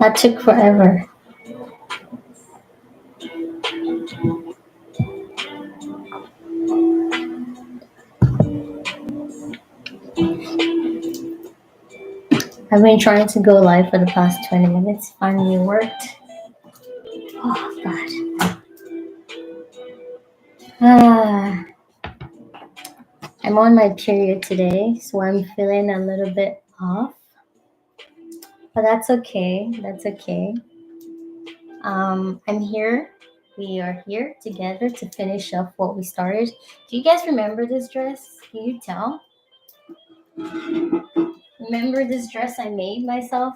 That took forever. I've been trying to go live for the past 20 minutes. Finally worked. Oh, God. Ah, I'm on my period today, so I'm feeling a little bit off. But that's okay. That's okay. I'm here. We are here together to finish up what we started. Do you guys remember this dress? Can you tell? Remember this dress I made myself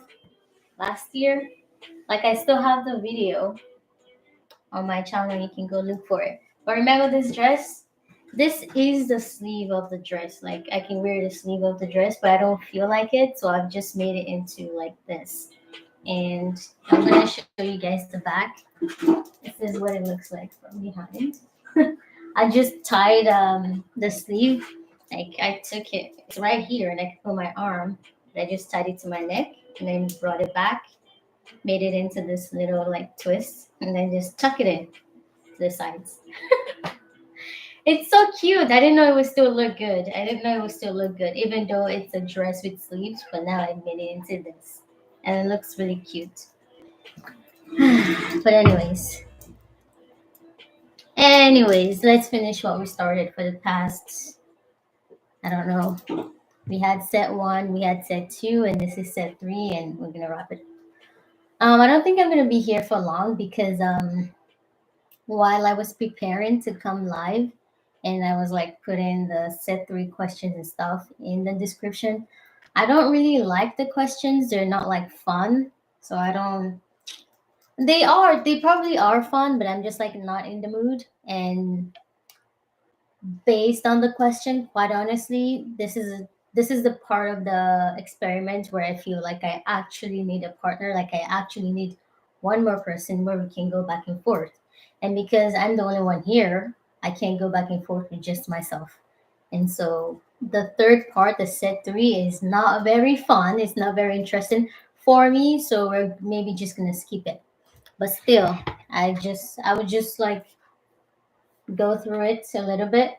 last year? Like, I still have the video on my channel. You can go look for it. But remember this dress? This is the sleeve of the dress. Like, I can wear the sleeve of the dress, but I don't feel like it. So I've just made it into like this. And I'm going to show you guys the back. This is what it looks like from behind. I just tied the sleeve. Like, I took it, it's right here, and I could put my arm. I just tied it to my neck and then brought it back, made it into this little like twist, and then just tuck it in to the sides. It's so cute. I didn't know it would still look good. I didn't know it would still look good, even though it's a dress with sleeves. But now I made it into this, and it looks really cute. But anyways, let's finish what we started for the past. I don't know. We had set one, we had set two, and this is set three, and we're gonna wrap it. I don't think I'm gonna be here for long because while I was preparing to come live, and I was like putting the set three questions and stuff in the description. I don't really like the questions. They're not like fun. So I don't they probably are fun, but I'm just like not in the mood. And based on the question, quite honestly, this is the part of the experiment where I feel like I actually need a partner, like I actually need one more person where we can go back and forth. And because I'm the only one here, I can't go back and forth with just myself. And so the third part, the set three, is not very fun. It's not very interesting for me. So we're maybe just gonna skip it. But still, I would just like go through it a little bit.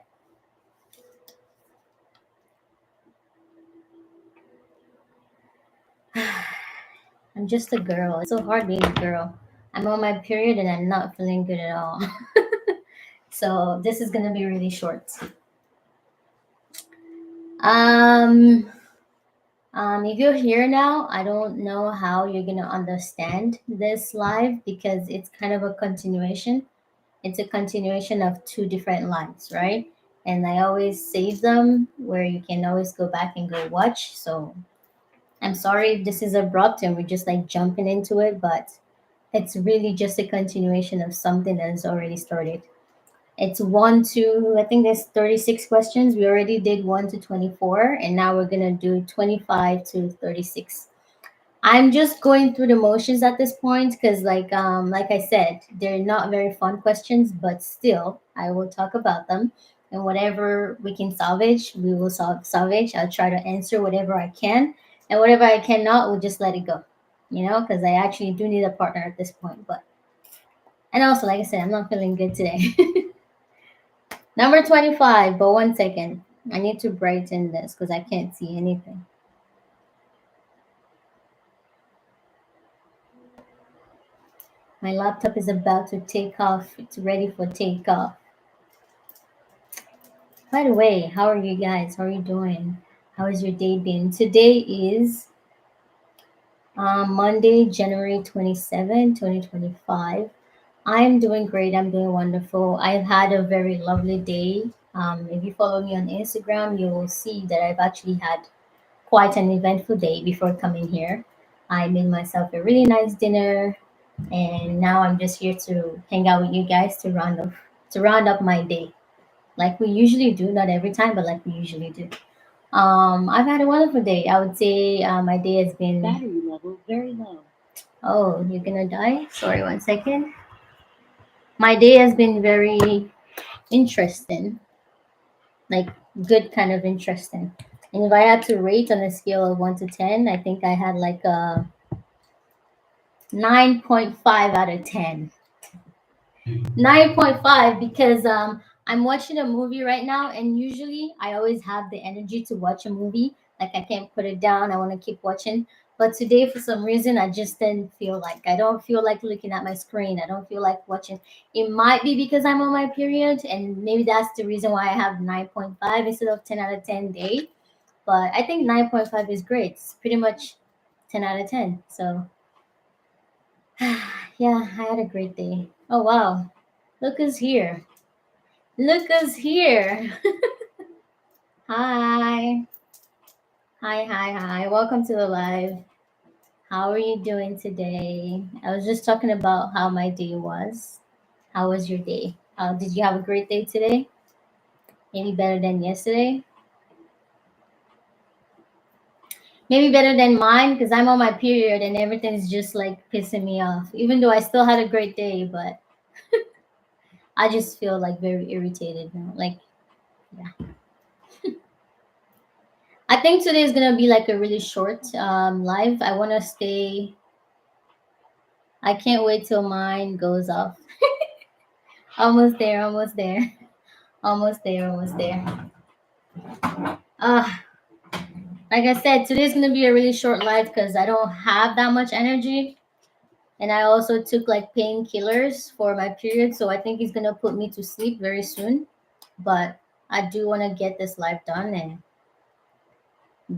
I'm just a girl. It's so hard being a girl. I'm on my period and I'm not feeling good at all. So this is gonna be really short. Um, if you're here now, I don't know how you're gonna understand this live because it's kind of a continuation. It's a continuation of two different lives, right? And I always save them where you can always go back and go watch. So I'm sorry if this is abrupt and we're just like jumping into it, but it's really just a continuation of something that has already started. It's one to, I think there's 36 questions. We already did 1 to 24, and now we're going to do 25 to 36. I'm just going through the motions at this point because, like I said, they're not very fun questions, but still, I will talk about them. And whatever we can salvage, we will salvage. I'll try to answer whatever I can, and whatever I cannot, we'll just let it go. Because I actually do need a partner at this point. But and also, like I said, I'm not feeling good today. Number 25. But one second, I need to brighten this because I can't see anything. My laptop is about to take off. It's ready for takeoff. By the way, how are you guys? How are you doing? How has your day been? Today is Monday, January 27, 2025. I'm doing great. I'm doing wonderful. I've had a very lovely day. If you follow me on Instagram, you will see that I've actually had quite an eventful day before coming here. I made myself a really nice dinner, and now I'm just here to hang out with you guys to round up my day, like we usually do. Not every time, but like we usually do. I've had a wonderful day. I would say my day has been. Battery level very low. Oh, you're gonna die? Sorry, one second. My day has been very interesting, like good kind of interesting. And if I had to rate on a scale of 1 to 10, I think I had like a 9.5 out of 10. 9.5 because I'm watching a movie right now, and usually I always have the energy to watch a movie. Like I can't put it down. I want to keep watching. But today, for some reason, I just didn't feel like. I don't feel like looking at my screen. I don't feel like watching. It might be because I'm on my period, and maybe that's the reason why I have 9.5 instead of 10 out of 10 day. But I think 9.5 is great. It's pretty much 10 out of 10. So yeah, I had a great day. Oh wow. Look who's here. Look who's here. Hi. Hi. Welcome to the live. How are you doing today? I was just talking about how my day was. How was your day? Did you have a great day today? Maybe better than yesterday? Maybe better than mine because I'm on my period and everything's just like pissing me off. Even though I still had a great day, but I just feel like very irritated now. Like, yeah. I think today is gonna be like a really short live. I want to stay. I can't wait till mine goes off. Almost there. Almost there. Almost there. Almost there. Uh, like I said, today's gonna be a really short live because I don't have that much energy, and I also took like painkillers for my period, so I think it's gonna put me to sleep very soon. But I do want to get this live done and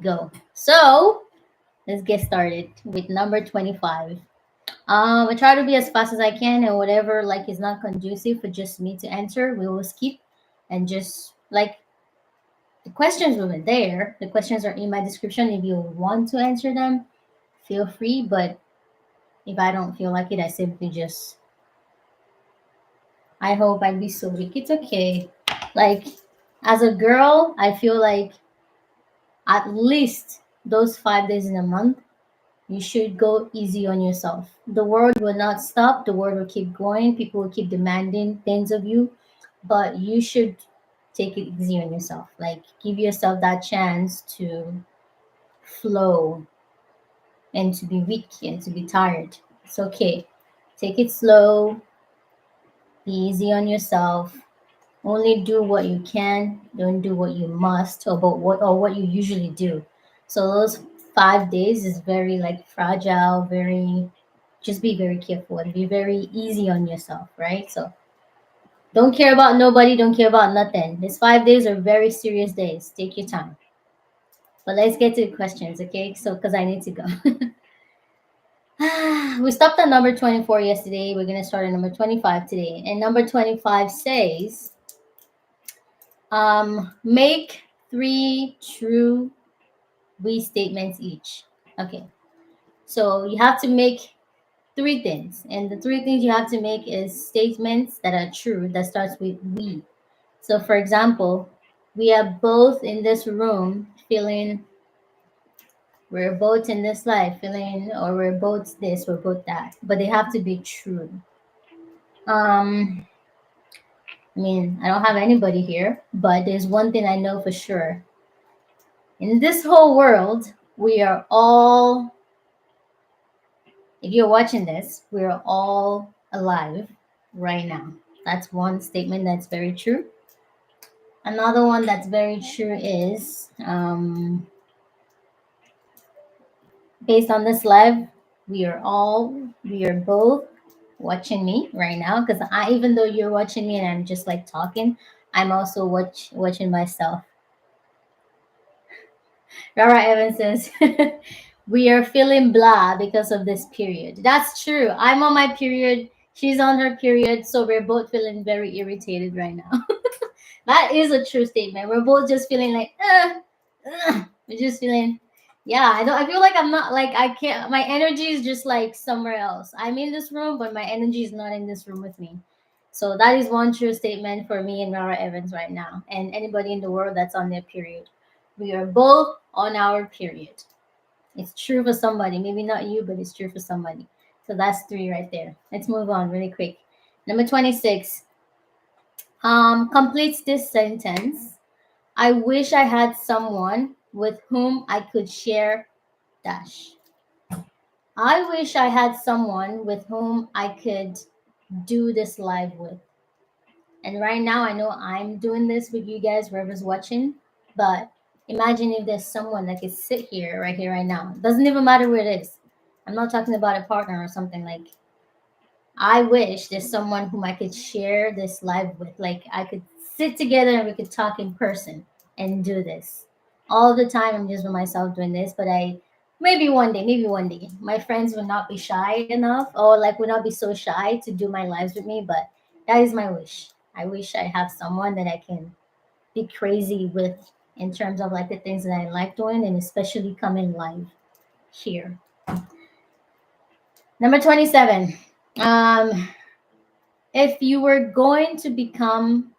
go. So let's get started with number 25. I try to be as fast as I can, and whatever like is not conducive for just me to answer, we will skip and just like the questions were there. The questions are in my description. If you want to answer them, feel free. But if I don't feel like it, I simply just I hope I'd be so weak. It's okay. Like as a girl, I feel like at least those 5 days in a month you should go easy on yourself. The world will not stop. The world will keep going. People will keep demanding things of you, but you should take it easy on yourself. Like give yourself that chance to flow and to be weak and to be tired. It's okay. Take it slow. Be easy on yourself. Only do what you can. Don't do what you must or what you usually do. So those 5 days is very like fragile, very just be very careful and be very easy on yourself, right? So don't care about nobody, don't care about nothing. These 5 days are very serious days. Take your time. But let's get to the questions, okay? So because I need to go. We stopped at number 24 yesterday. We're gonna start at number 25 today. And number 25 says, make 3 true we statements each. Okay. So you have to make 3 things. And the 3 things you have to make is statements that are true that starts with we. So for example, we are both in this room feeling we're both in this life feeling or we're both this, we're both that. But they have to be true. Um I mean, I don't have anybody here, but there's one thing I know for sure. In this whole world, we are all, if you're watching this, we're all alive right now. That's one statement that's very true. Another one that's very true is based on this live, we are both watching me right now because even though you're watching me and I'm just like talking, I'm also watching myself. Rara Evans says, we are feeling blah because of this period. That's true. I'm on my period. She's on her period. So we're both feeling very irritated right now. That is a true statement. We're both just feeling like, we're just feeling, yeah, I feel like I'm not like, I can't, my energy is just like somewhere else. I'm in this room, but my energy is not in this room with me. So that is one true statement for me and Rara Evans right now, and anybody in the world that's on their period. We are both on our period. It's true for somebody, maybe not you, but it's true for somebody. So that's 3 right there. Let's move on really quick. Number 26 completes this sentence. I wish I had someone with whom I could share dash. I wish I had someone with whom I could do this live with. And right now, I know I'm doing this with you guys, whoever's watching. But imagine if there's someone that could sit here, right here, right now. Doesn't even matter where it is. I'm not talking about a partner or something like. I wish there's someone whom I could share this live with. Like I could sit together and we could talk in person and do this. All the time I'm just with myself doing this, but I maybe one day, my friends will not be shy enough or like will not be so shy to do my lives with me, but that is my wish. I wish I have someone that I can be crazy with in terms of like the things that I like doing and especially coming live here. Number 27. Um, if you were going to become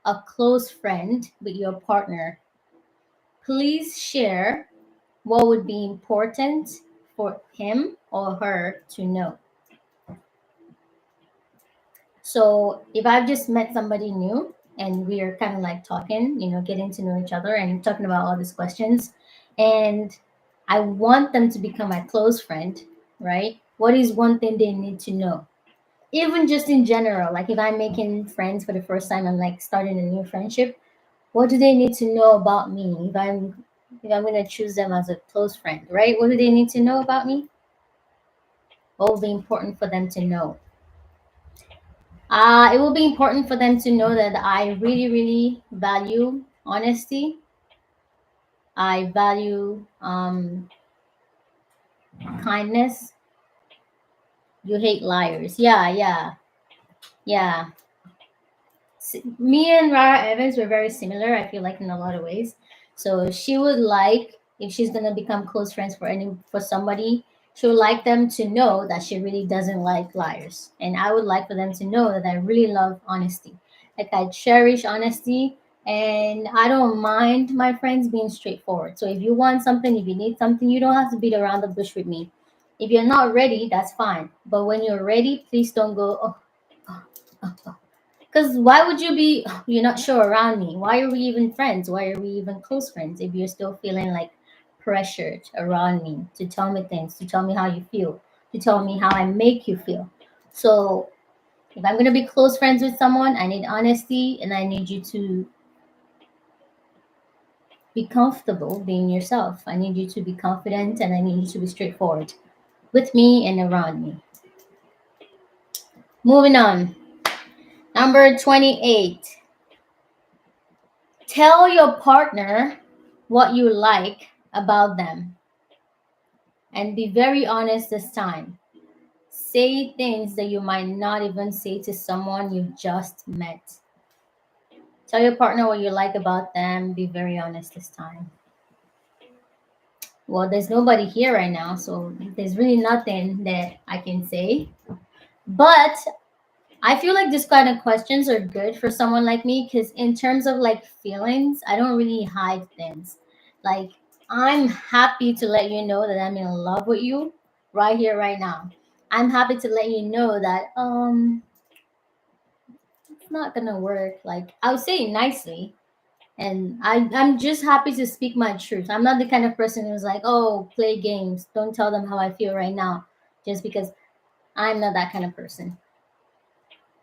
a close friend with your partner, please share what would be important for him or her to know. So, if I've just met somebody new and we are kind of like talking, getting to know each other and talking about all these questions, and I want them to become my close friend, right? What is one thing they need to know? Even just in general, like if I'm making friends for the first time, I'm like starting a new friendship. What do they need to know about me if I'm gonna choose them as a close friend, right? What do they need to know about me? What will be important for them to know? It will be important for them to know that I really, really value honesty. I value kindness. You hate liars. Yeah, yeah, yeah. Me and Rara Evans were very similar. I feel like in a lot of ways. So she would like if she's gonna become close friends for somebody, she would like them to know that she really doesn't like liars, and I would like for them to know that I really love honesty. Like I cherish honesty, and I don't mind my friends being straightforward. So if you want something, if you need something, you don't have to beat around the bush with me. If you're not ready, that's fine. But when you're ready, please don't go. Oh, oh, oh, oh. Because why would you be, you're not sure around me? Why are we even friends? Why are we even close friends if you're still feeling like pressured around me to tell me things, to tell me how you feel, to tell me how I make you feel? So if I'm going to be close friends with someone, I need honesty and I need you to be comfortable being yourself. I need you to be confident and I need you to be straightforward with me and around me. Moving on. Number 28. Tell your partner what you like about them and be very honest this time. Say things that you might not even say to someone you've just met. Tell your partner what you like about them. Be very honest this time. Well, there's nobody here right now, so there's really nothing that I can say. But I feel like this kind of questions are good for someone like me because in terms of like feelings, I don't really hide things. Like I'm happy to let you know that I'm in love with you right here, right now. I'm happy to let you know that it's not gonna work. Like I would say it nicely. And I'm just happy to speak my truth. I'm not the kind of person who's like, oh, play games. Don't tell them how I feel right now. Just because I'm not that kind of person.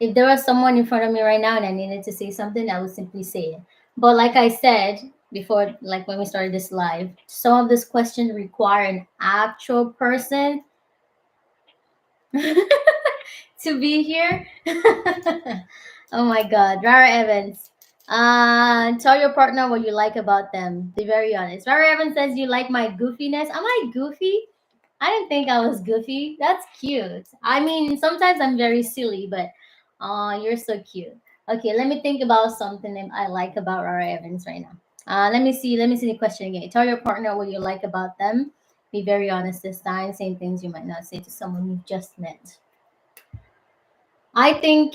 If there was someone in front of me right now and I needed to say something, I would simply say it. But like I said before, like when we started this live, some of these questions require an actual person to be here. Oh my God, Rara Evans. Tell your partner what you like about them. Be very honest. Rara Evans says you like my goofiness. Am I goofy? I didn't think I was goofy. That's cute. I mean, sometimes I'm very silly, but you're so cute. Okay, let me think about something that I like about Rara Evans right now. Let me see. Let me see the question again. Tell your partner what you like about them. Be very honest this time. Saying things you might not say to someone you've just met. I think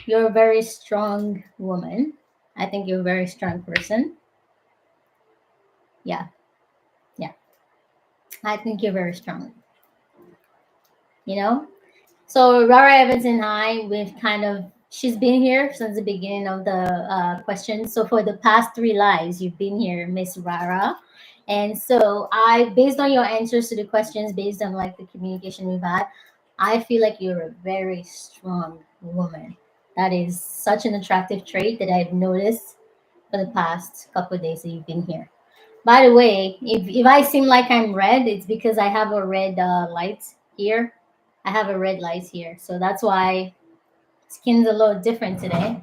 you're a very strong woman. I think you're a very strong person. Yeah, yeah. I think you're very strong. You know, so Rara Evans and I, we've kind of she's been here since the beginning of the question. So for the past three lives, you've been here, Miss Rara, And so based on your answers to the questions, based on like the communication we've had, I feel like you're a very strong woman. That is such an attractive trait that I've noticed for the past couple of days that you've been here. By the way, if I seem like I'm red, it's because I have a red light here. I have a red light here, so that's why skin's a little different today.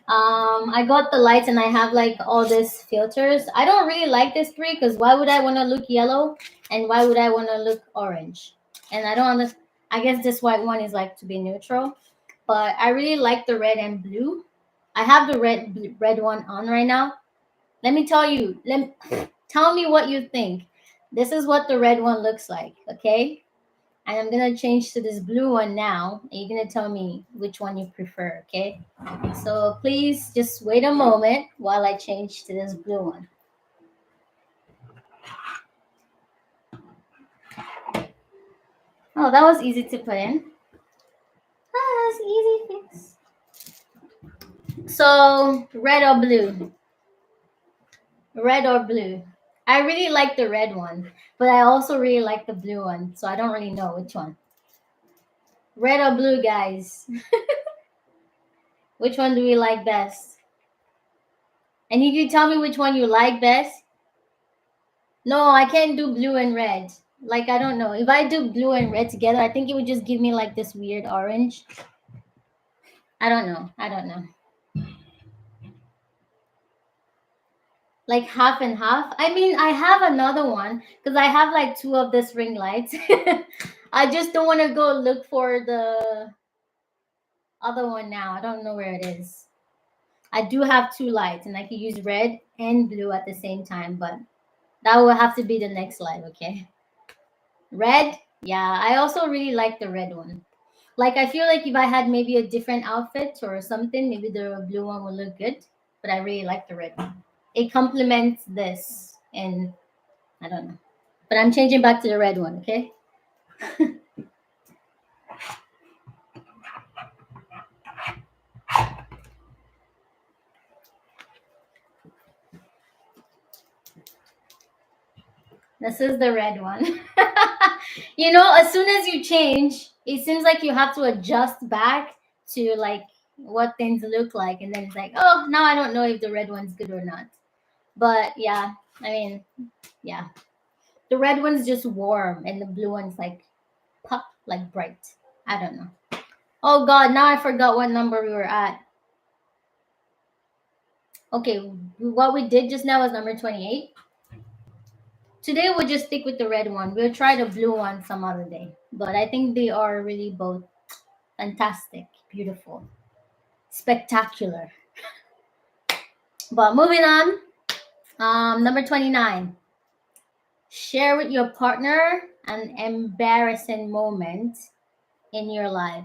I got the lights and I have like all these filters. I don't really like this three because why would I want to look yellow and why would I want to look orange? And I don't understand. I guess this white one is like to be neutral, but I really like the red and blue. I have the red one on right now. Let me tell you. Tell me what you think. This is what the red one looks like. Okay. And I'm gonna change to this blue one now. And you're gonna tell me which one you prefer, okay? So please just wait a moment while I change to this blue one. Oh, that was easy to put in. Ah, that's easy fix. So red or blue? Red or blue? I really like the red one, but I also really like the blue one. So I don't really know which one. Red or blue, guys? Which one do we like best? And if you tell me which one you like best, no, I can't do blue and red. Like I don't know. If I do blue and red together, I think it would just give me like this weird orange. I don't know. I don't know. Like half and half. I mean, I have another one because I have like two of this ring lights. I just don't want to go look for the other one now. I don't know where it is. I do have two lights and I can use red and blue at the same time, but that will have to be the next light, okay? Red? Yeah, I also really like the red one. Like I feel like if I had maybe a different outfit or something, maybe the blue one would look good. But I really like the red one. It complements this, and I don't know. But I'm changing back to the red one. Okay. This is the red one. As soon as you change, it seems like you have to adjust back to like what things look like, and then it's like, oh, now I don't know if the red one's good or not. But yeah, I mean, yeah. The red one's just warm and the blue one's like pop, like bright. I don't know. Oh god, now I forgot what number we were at. Okay, what we did just now was number 28. Today we'll just stick with the red one. We'll try the blue one some other day. But I think they are really both fantastic, beautiful, spectacular. But moving on, number 29. Share with your partner an embarrassing moment in your life.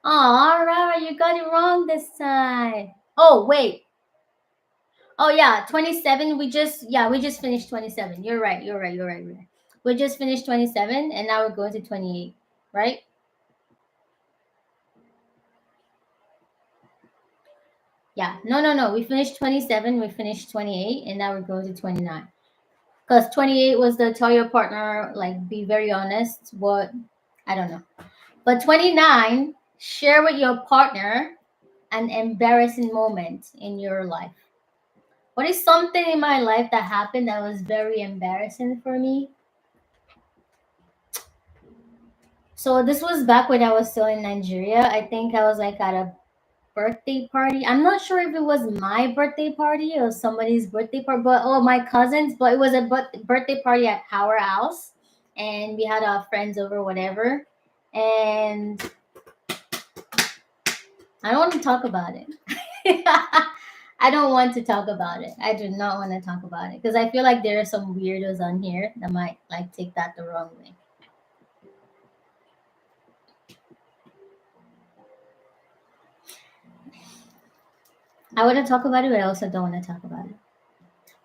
Oh, Rara, you got it wrong this time. Oh, wait. Oh yeah, 27. We just finished 27. You're right. You're right. We just finished 27 and now we're going to 28, right? Yeah. No. We finished 27, we finished 28, and now we're going to 29. Because 28 was the tell your partner, like be very honest. What I don't know. But 29, share with your partner an embarrassing moment in your life. What is something in my life that happened that was very embarrassing for me? So this was back when I was still in Nigeria. I think I was like at a birthday party. I'm not sure if it was my birthday party or somebody's birthday party, but my cousin's. But it was a birthday party at our house, and we had our friends over, whatever. And I don't want to talk about it. I don't want to talk about it. I do not want to talk about it because I feel like there are some weirdos on here that might like take that the wrong way. I want to talk about it, but I also don't want to talk about it.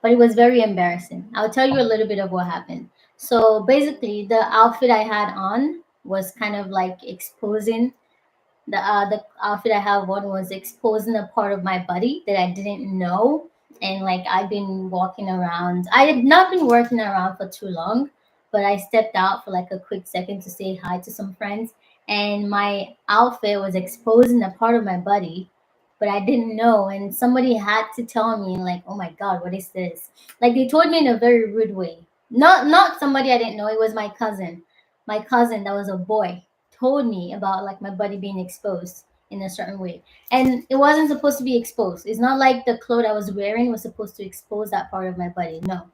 But it was very embarrassing. I'll tell you a little bit of what happened. So basically, the outfit I had on was kind of like exposing the outfit I have on was exposing a part of my body that I didn't know, And like I've been walking around. I had not been working around for too long, but I stepped out for like a quick second to say hi to some friends, and my outfit was exposing a part of my body, but I didn't know, and somebody had to tell me like, "Oh my god, what is this?" Like they told me in a very rude way. Not somebody I didn't know, it was my cousin. My cousin that was a boy told me about like my body being exposed in a certain way, and it wasn't supposed to be exposed. It's not like the clothes I was wearing was supposed to expose that part of my body. No,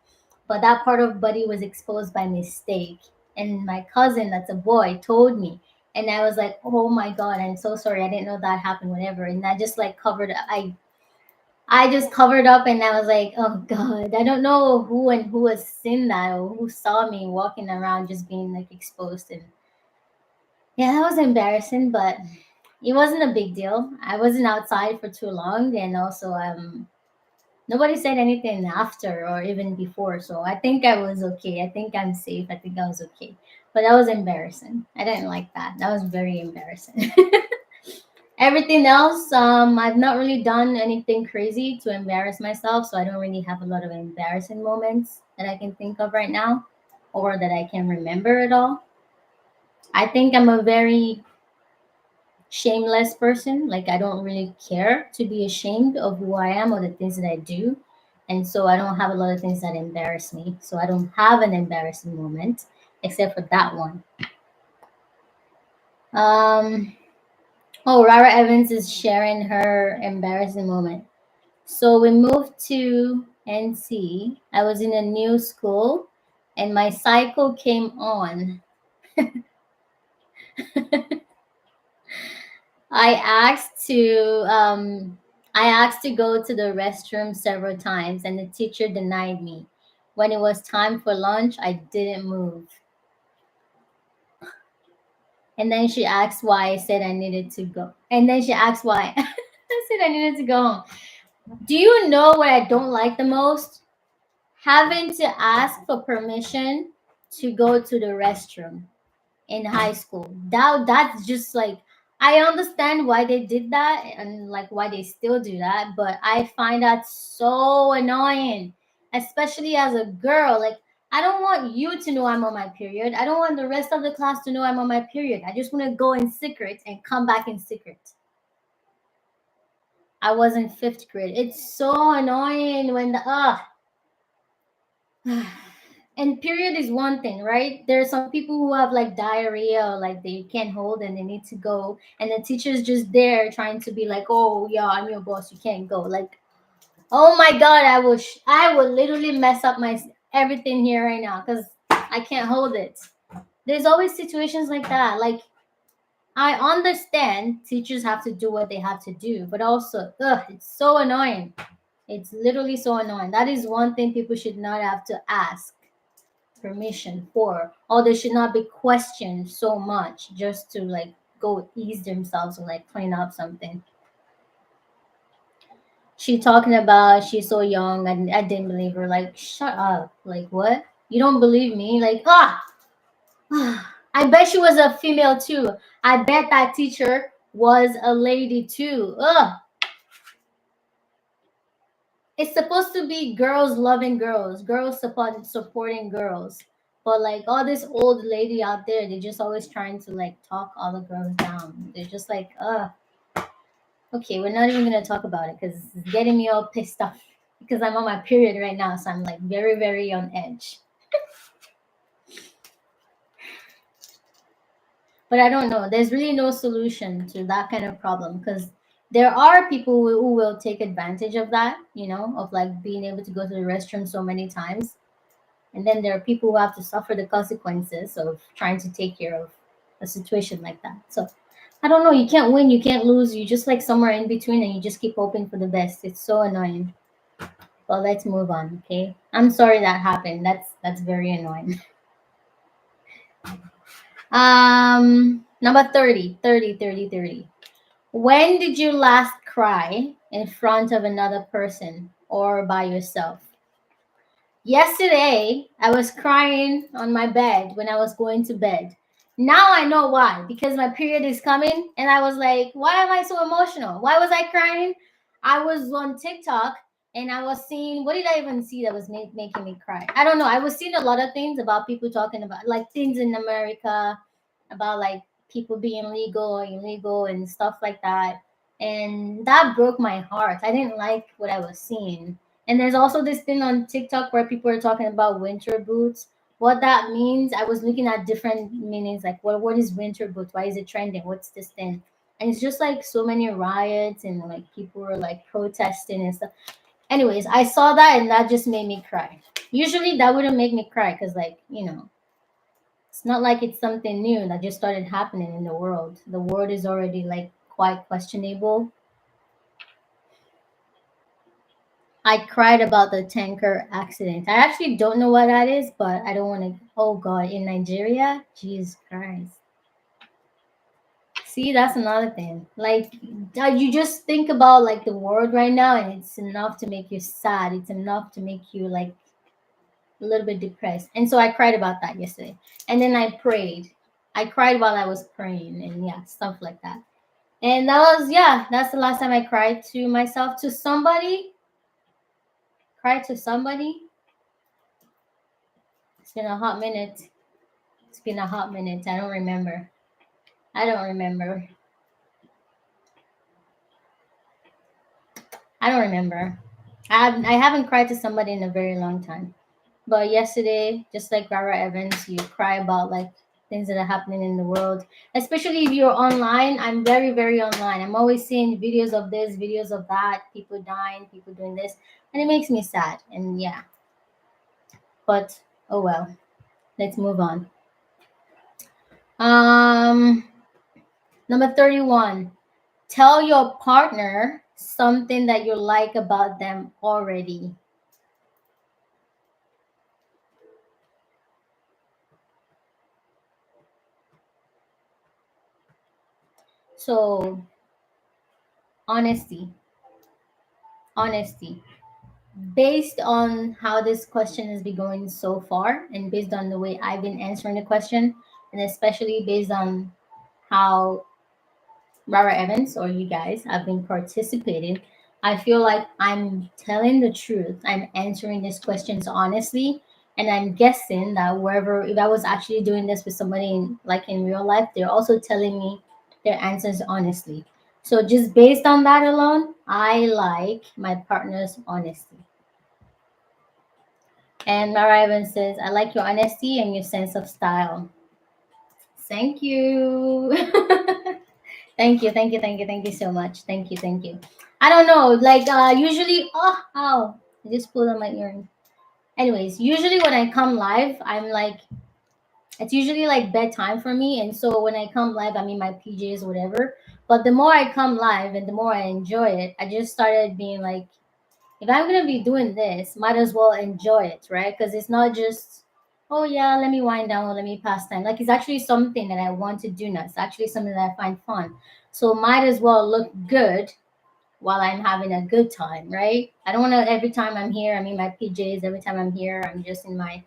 but that part of body was exposed by mistake. And my cousin, that's a boy, told me, and I was like, "Oh my god, I'm so sorry. I didn't know that happened." Whatever, and I just like covered. I just covered up, and I was like, "Oh god, I don't know who and who has seen that or who saw me walking around just being like exposed." And yeah, that was embarrassing, but it wasn't a big deal. I wasn't outside for too long, and also nobody said anything after or even before, so I think I was okay. I think I'm safe. I think I was okay. But that was embarrassing. I didn't like that. That was very embarrassing. Everything else, I've not really done anything crazy to embarrass myself, so I don't really have a lot of embarrassing moments that I can think of right now or that I can remember at all. I think I'm a very shameless person. Like I don't really care to be ashamed of who I am or the things that I do. And so I don't have a lot of things that embarrass me. So I don't have an embarrassing moment except for that one. Um oh, Rara Evans is sharing her embarrassing moment. So we moved to NC. I was in a new school and my cycle came on. I asked to I asked to go to the restroom several times and the teacher denied me. When it was time for lunch, I didn't move. And then she asked why I said I needed to go. And then she asked why I said I needed to go home. Do you know what I don't like the most? Having to ask for permission to go to the restroom in high school. That's just like I understand why they did that and like why they still do that, but I find that so annoying, especially as a girl. Like I don't want you to know I'm on my period. I don't want the rest of the class to know I'm on my period. I just want to go in secret and come back in secret. I was in fifth grade. It's so annoying when the and period is one thing, right? There are some people who have like diarrhea or like they can't hold and they need to go, and the teacher's just there trying to be like, "Oh yeah, I'm your boss, you can't go." Like, oh my god, I would literally mess up my everything here right now because I can't hold it. There's always situations like that. Like I understand teachers have to do what they have to do, but also, it's so annoying. It's literally so annoying. That is one thing people should not have to ask permission for, or they should not be questioned so much just to like go ease themselves or like clean up something. She talking about she's so young and I didn't believe her. Like, shut up. Like, what? You don't believe me? Like, I bet she was a female too. I bet that teacher was a lady too. It's supposed to be girls loving girls, supporting girls. But like all this old lady out there, they're just always trying to like talk all the girls down. They're just like, okay, we're not even gonna talk about it because it's getting me all pissed off because I'm on my period right now, so I'm like very, very on edge. But I don't know. There's really no solution to that kind of problem because there are people who will take advantage of that, of like being able to go to the restroom so many times. And then there are people who have to suffer the consequences of trying to take care of a situation like that. So I don't know. You can't win, you can't lose. You just like somewhere in between and you just keep hoping for the best. It's so annoying. Well, let's move on, okay? I'm sorry that happened. That's very annoying. Number 30, 30, 30, 30. When did you last cry in front of another person or by yourself? Yesterday, I was crying on my bed when I was going to bed. Now I know why. Because my period is coming, and I was like, why am I so emotional? Why was I crying? I was on TikTok, And I was seeing, what did I even see that was making me cry? I don't know. I was seeing a lot of things about people talking about like things in America, about like people being legal or illegal and stuff like that. And that broke my heart. I didn't like what I was seeing. And there's also this thing on TikTok where people are talking about winter boots. What that means, I was looking at different meanings, like what is winter boots? Why is it trending? What's this thing? And it's just like so many riots and like people were like protesting and stuff. Anyways, I saw that and that just made me cry. Usually that wouldn't make me cry because, like, it's not like it's something new that just started happening in the world. The world is already like quite questionable. I cried about the tanker accident. I actually don't know what that is, but I don't want to. Oh God, in Nigeria? Jesus Christ. See, that's another thing. Like, you just think about like the world right now, and it's enough to make you sad. It's enough to make you like a little bit depressed. And so I cried about that yesterday. And then I prayed. I cried while I was praying and yeah, stuff like that. And yeah, that's the last time I cried to myself, to somebody. Cried to somebody. It's been a hot minute. It's been a hot minute. I don't remember. I don't remember. I don't remember. I haven't cried to somebody in a very long time. But yesterday, just like Rara Evans, you cry about like things that are happening in the world. Especially if you're online. I'm very, very online. I'm always seeing videos of this, videos of that, people dying, people doing this. And it makes me sad. And yeah. But oh well. Let's move on. Um Number 31. Tell your partner something that you like about them already. So honesty. Honesty. Based on how this question has been going so far, and based on the way I've been answering the question, and especially based on how Rara Evans or you guys have been participating, I feel like I'm telling the truth. I'm answering these questions honestly, and I'm guessing that wherever, if I was actually doing this with somebody in, like in real life, they're also telling me their answers honestly. So just based on that alone, I like my partner's honesty. And Mara Evans says, I like your honesty and your sense of style. Thank you. Thank you so much. Thank you. I don't know, like usually, oh, ow, I just pulled on my earring. Anyways, usually when I come live, I'm like, it's usually like bedtime for me. And so when I come live, I'm in my PJs, whatever. But the more I come live and the more I enjoy it, I just started being like, if I'm gonna be doing this, might as well enjoy it, right? Because it's not just, oh yeah, let me wind down or let me pass time. Like it's actually something that I want to do now. It's actually something that I find fun. So might as well look good while I'm having a good time, right? I don't want to every time I'm here, I'm in my PJs. Every time I'm here, I'm just in my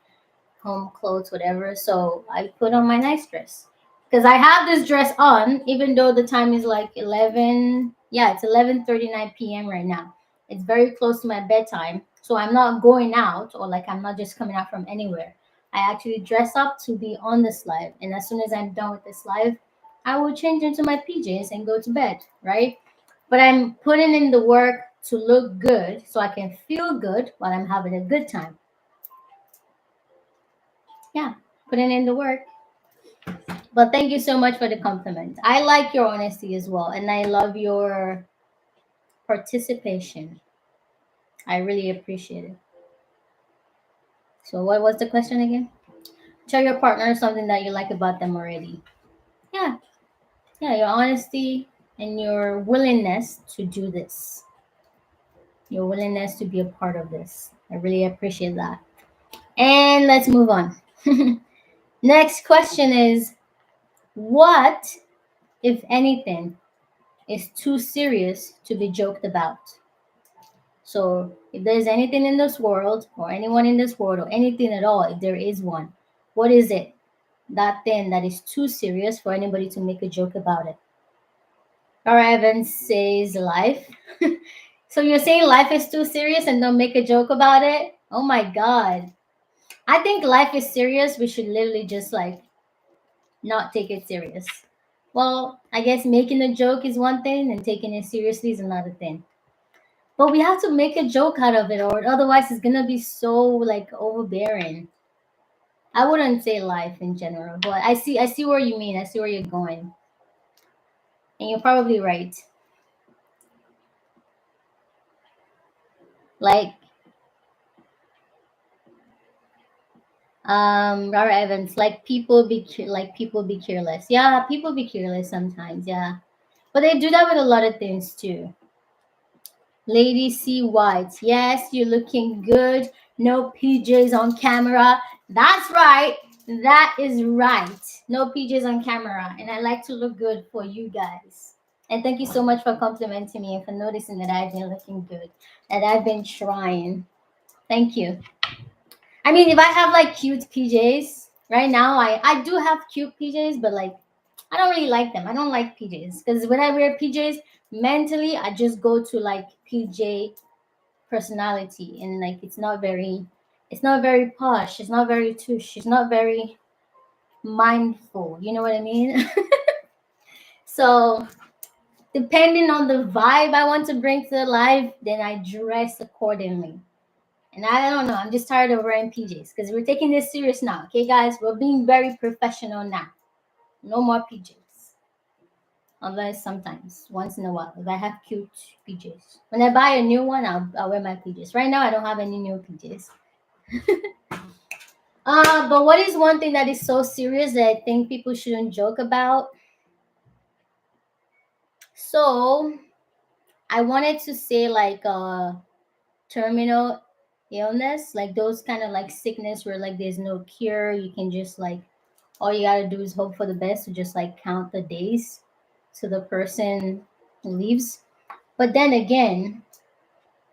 home clothes, whatever. So I put on my nice dress because I have this dress on, even though the time is like 11. Yeah, it's 11:39 p.m. right now. It's very close to my bedtime, so I'm not going out or like I'm not just coming out from anywhere. I actually dress up to be on this live, and as soon as I'm done with this live, I will change into my PJs and go to bed, right? But I'm putting in the work to look good so I can feel good while I'm having a good time. Yeah, putting in the work. But thank you so much for the compliment. I like your honesty as well, and I love your participation. I really appreciate it. So, what was the question again? Tell your partner something that you like about them already. Yeah, yeah, your honesty and your willingness to do this, your willingness to be a part of this. I really appreciate that. And let's move on. Next question is, what, if anything, is too serious to be joked about? So, if there's anything in this world, or anyone in this world, or anything at all, if there is one, what is it? That thing that is too serious for anybody to make a joke about it. Laura Evans says life. So you're saying life is too serious and don't make a joke about it? Oh my god. I think life is serious. We should literally just like not take it serious. Well, I guess making a joke is one thing and taking it seriously is another thing. But we have to make a joke out of it, or otherwise it's gonna be so like overbearing. I wouldn't say life in general, but I see where you mean. I see where you're going. And you're probably right. Like Robert Evans, like people be careless. Yeah, people be careless sometimes, yeah. But they do that with a lot of things too. Lady C White, yes, you're looking good. No PJs on camera. That's right. That is right. No PJs on camera. And I like to look good for you guys. And thank you so much for complimenting me and for noticing that I've been looking good, that I've been trying. Thank you. I mean, if I have like cute PJs right now, I do have cute PJs, but like I don't really like them. I don't like PJs because when I wear PJs, mentally I just go to like PJ personality, and like it's not very posh. It's not very touche. It's not very mindful. You know what I mean? So depending on the vibe I want to bring to the life, then I dress accordingly. And I don't know. I'm just tired of wearing PJs because we're taking this serious now. Okay, guys, we're being very professional now. No more PJs, unless sometimes, once in a while, if I have cute PJs. When I buy a new one, I'll wear my PJs. Right now, I don't have any new PJs. But what is one thing that is so serious that I think people shouldn't joke about? So I wanted to say like terminal illness, like those kind of like sickness where like there's no cure. You can just like all you gotta do is hope for the best to just like count the days to the person leaves. But then again,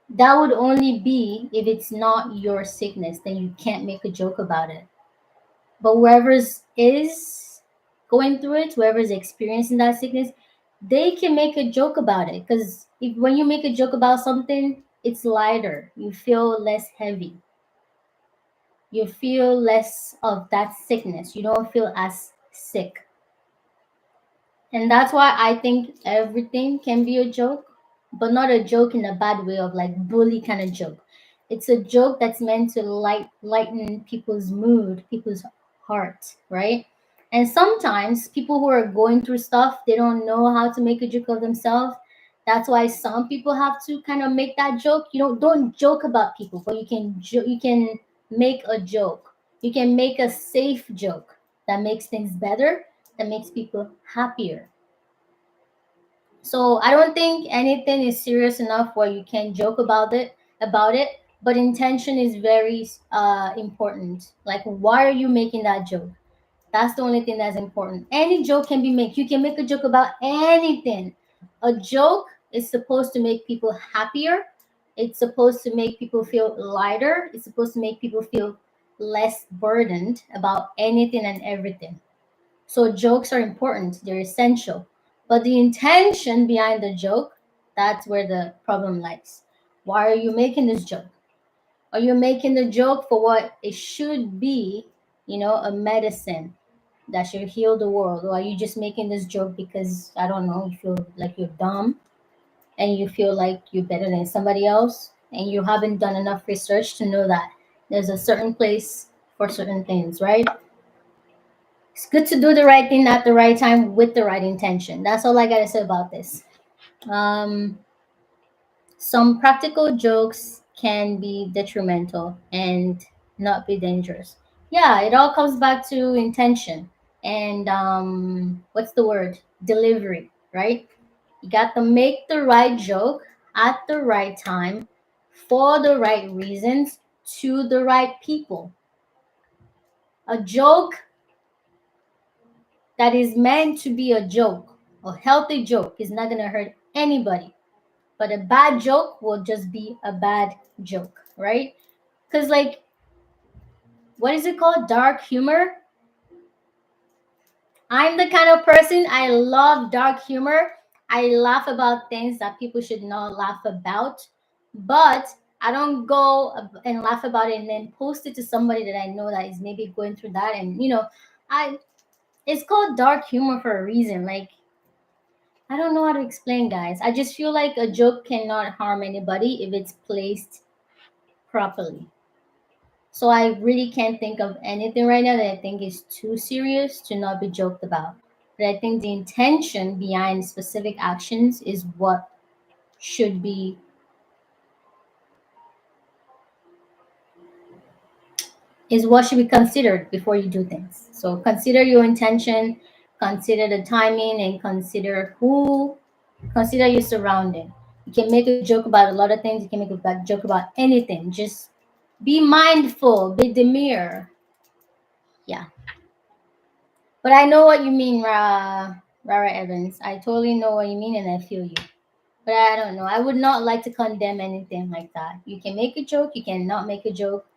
that would only be if it's not your sickness, then you can't make a joke about it. But whoever's is going through it, whoever's experiencing that sickness, they can make a joke about it. Because if when you make a joke about something, it's lighter. You feel less heavy. You feel less of that sickness. You don't feel as sick. And that's why I think everything can be a joke, but not a joke in a bad way of like bully kind of joke. It's a joke that's meant to lighten people's mood, people's heart, right? And sometimes people who are going through stuff, they don't know how to make a joke of themselves. That's why some people have to kind of make that joke. You don't joke about people, but you can make a joke. You can make a safe joke that makes things better, that makes people happier. So I don't think anything is serious enough where you can joke about it, but intention is very important. Like why are you making that joke? That's the only thing that's important. Any joke can be made. You can make a joke about anything. A joke is supposed to make people happier. It's supposed to make people feel lighter. It's supposed to make people feel less burdened about anything and everything. So jokes are important, they're essential. But the intention behind the joke, that's where the problem lies. Why are you making this joke? Are you making the joke for what it should be, a medicine that should heal the world? Or are you just making this joke because, I don't know, you feel like you're dumb and you feel like you're better than somebody else and you haven't done enough research to know that there's a certain place for certain things, right? It's good to do the right thing at the right time with the right intention. That's all I gotta say about this. Um, some practical jokes can be detrimental and not be dangerous. Yeah, it all comes back to intention and what's the word? Delivery, right? You got to make the right joke at the right time for the right reasons to the right people. A joke that is meant to be a joke, a healthy joke, is not going to hurt anybody. But a bad joke will just be a bad joke, right? Because, like, what is it called? Dark humor. I'm the kind of person, I love dark humor. I laugh about things that people should not laugh about. But I don't go and laugh about it and then post it to somebody that I know that is maybe going through that. And I it's called dark humor for a reason. Like, I don't know how to explain, guys. I just feel like a joke cannot harm anybody if it's placed properly. So I really can't think of anything right now that I think is too serious to not be joked about. But I think the intention behind specific actions should be is what should be considered before you do things. So consider your intention, consider the timing, and consider your surrounding. You can make a joke about a lot of things. You can make a joke about anything. Just be mindful, be demure. Yeah. But I know what you mean, Rara Evans. I totally know what you mean and I feel you. But I don't know. I would not like to condemn anything like that. You can make a joke, you cannot make a joke,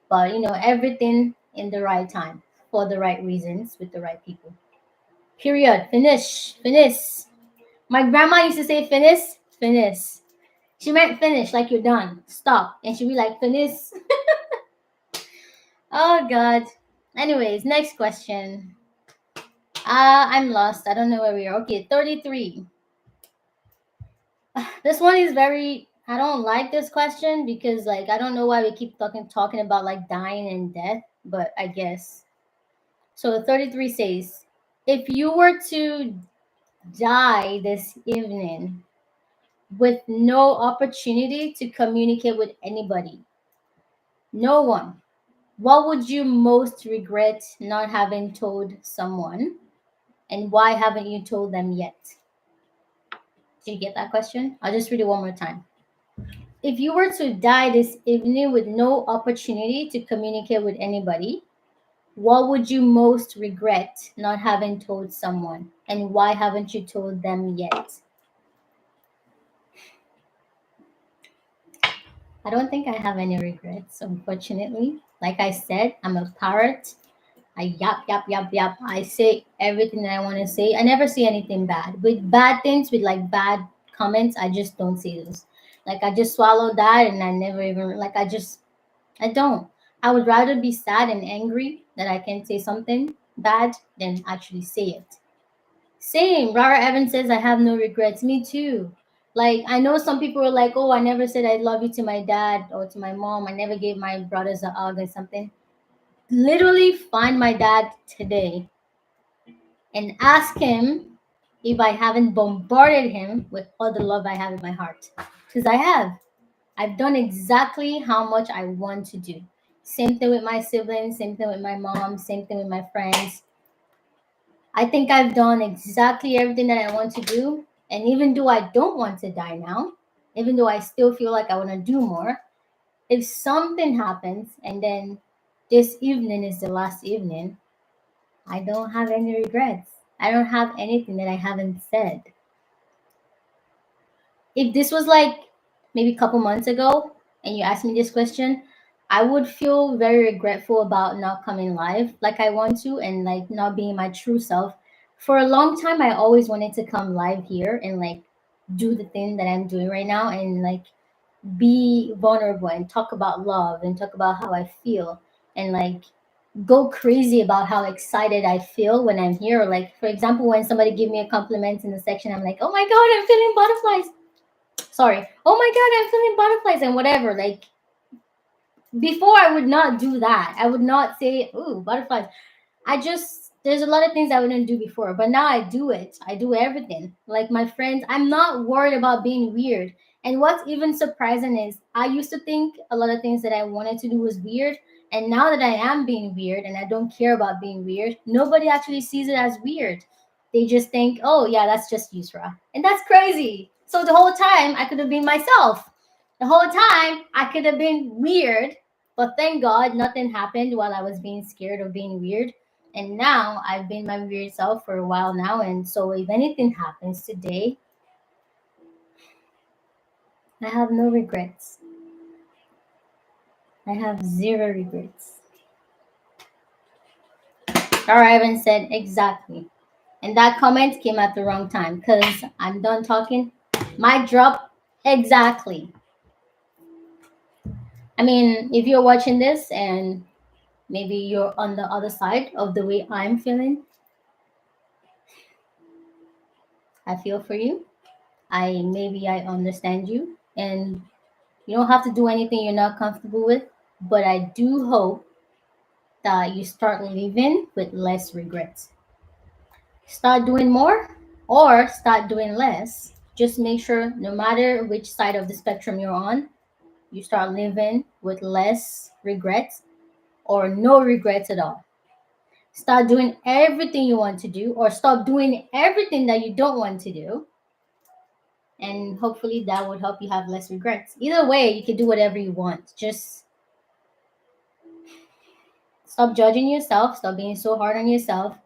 but everything in the right time for the right reasons with the right people. Period. Finish. Finish. My grandma used to say finish, finish. She meant finish, like you're done. Stop. And she'd be like, finish. Oh God. Anyways, next question. I'm lost. I don't know where we are. Okay, 33. This one is very I don't like this question because like I don't know why we keep talking about like dying and death, but I guess. So 33 says, if you were to die this evening with no opportunity to communicate with anybody, no one, what would you most regret not having told someone? And why haven't you told them yet? Did you get that question? I'll just read it one more time. If you were to die this evening with no opportunity to communicate with anybody, what would you most regret not having told someone? And why haven't you told them yet? I don't think I have any regrets, unfortunately. Like I said, I'm a parrot. I yap, yap, yap, yap. I say everything that I want to say. I never say anything bad. With bad things, with like bad comments, I just don't say those. Like I just swallow that and I never even, like I don't. I would rather be sad and angry that I can say something bad than actually say it. Same. Rara Evans says I have no regrets. Me too. Like I know some people are like, oh, I never said I love you to my dad or to my mom. I never gave my brothers a hug or something. Literally find my dad today and ask him if I haven't bombarded him with all the love I have in my heart. Because I have. I've done exactly how much I want to do. Same thing with my siblings, same thing with my mom, same thing with my friends. I think I've done exactly everything that I want to do. And even though I don't want to die now, even though I still feel like I want to do more, if something happens and then this evening is the last evening, I don't have any regrets. I don't have anything that I haven't said. If this was like maybe a couple months ago and you asked me this question, I would feel very regretful about not coming live like I want to and like not being my true self. For a long time, I always wanted to come live here and like do the thing that I'm doing right now and like be vulnerable and talk about love and talk about how I feel and like go crazy about how excited I feel when I'm here. Or like for example, when somebody give me a compliment in the section, I'm like, oh my god, I'm feeling butterflies. Sorry. Oh my god, I'm feeling butterflies and whatever. Like before I would not do that. I would not say, ooh, butterflies. I just there's a lot of things I wouldn't do before, but now I do it. I do everything. Like my friends, I'm not worried about being weird. And what's even surprising is I used to think a lot of things that I wanted to do was weird. And now that I am being weird and I don't care about being weird, nobody actually sees it as weird. They just think, oh, yeah, that's just Yusra. And that's crazy. So the whole time I could have been myself. The whole time I could have been weird. But thank God nothing happened while I was being scared of being weird. And now I've been my weird self for a while now. And so if anything happens today, I have no regrets. I have zero regrets. Laura Evans said exactly. And that comment came at the wrong time because I'm done talking. Mic drop exactly. I mean, if you're watching this and maybe you're on the other side of the way I'm feeling, I feel for you. I understand you, and you don't have to do anything you're not comfortable with. But I do hope that you start living with less regrets. Start doing more or start doing less. Just make sure, no matter which side of the spectrum you're on, you start living with less regrets or no regrets at all. Start doing everything you want to do or stop doing everything that you don't want to do. And hopefully that would help you have less regrets. Either way, you can do whatever you want. Just stop judging yourself, stop being so hard on yourself,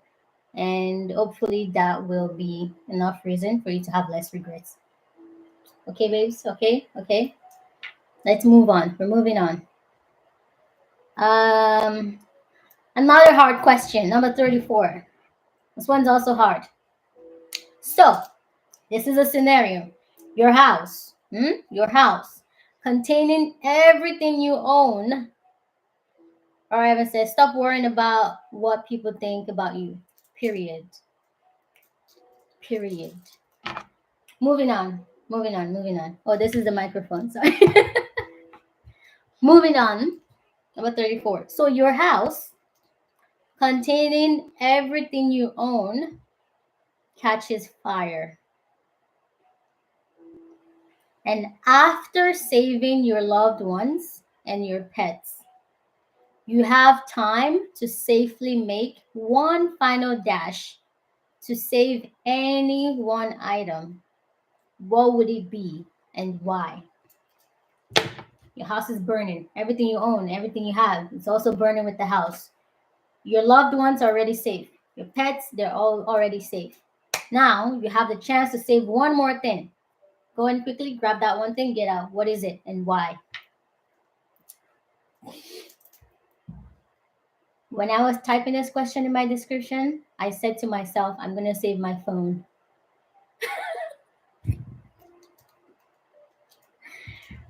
and hopefully that will be enough reason for you to have less regrets. Okay, babes? Okay, okay. Let's move on. We're moving on. Um, Another hard question, number 34. This one's also hard. So, this is a scenario. Your house, containing everything you own. Or Evan says, stop worrying about what people think about you. Period. Period. Moving on. Moving on. Moving on. Oh, this is the microphone. Sorry. Moving on. Number 34. So your house, containing everything you own, catches fire. And after saving your loved ones and your pets, you have time to safely make one final dash to save any one item. What would it be and why? Your house is burning. Everything you own, everything you have, it's also burning with the house. Your loved ones are already safe. Your pets, they're all already safe. Now you have the chance to save one more thing. Go and quickly grab that one thing, get out. What is it and why? When I was typing this question in my description, I said to myself, I'm going to save my phone.